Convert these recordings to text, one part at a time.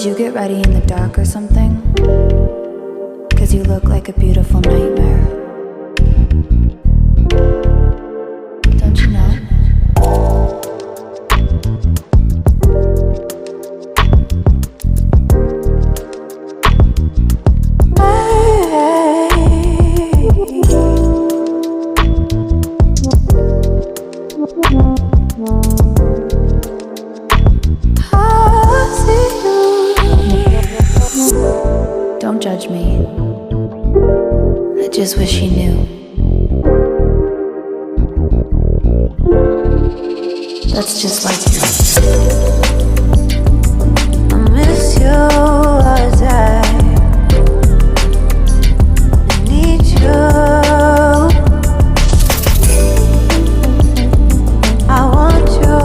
you get ready in the dark or something? 'Cause you look like a beautiful nightmare. Don't you know? Don't judge me. I just wish you knew. That's just like you. I miss you all the time. I need you. I want you.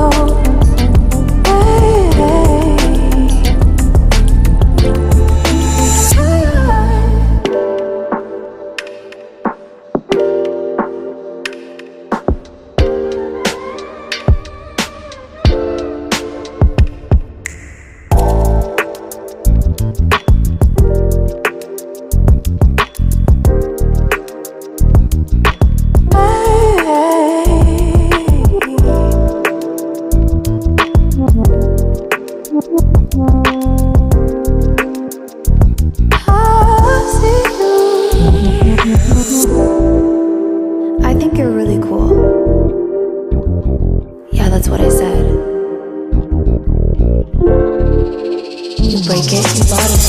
I think you're really cool. Yeah, that's what I said. You break it, you bought it.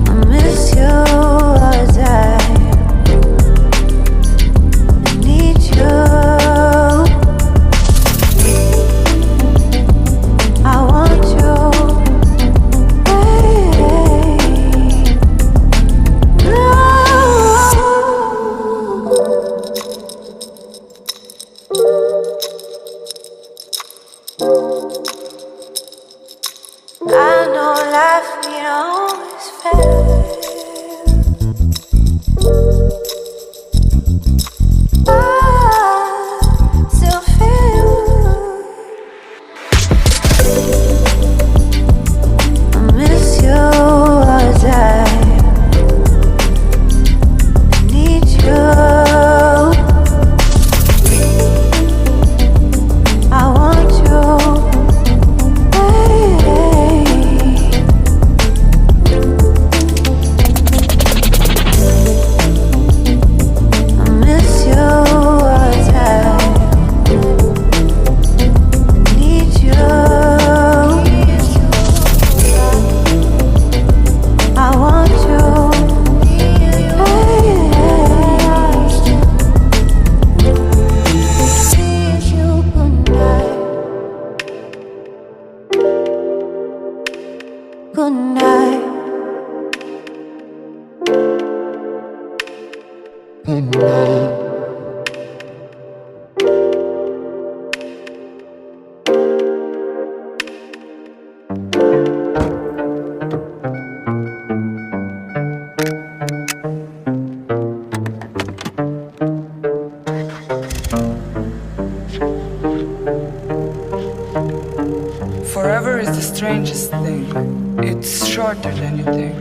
I miss you all the time. I need you. I want you. I know life ain't always fair. I still feel I miss you all the time. I need you. I want you. Good night. Good night. Forever is the strangest thing. It's shorter than you think.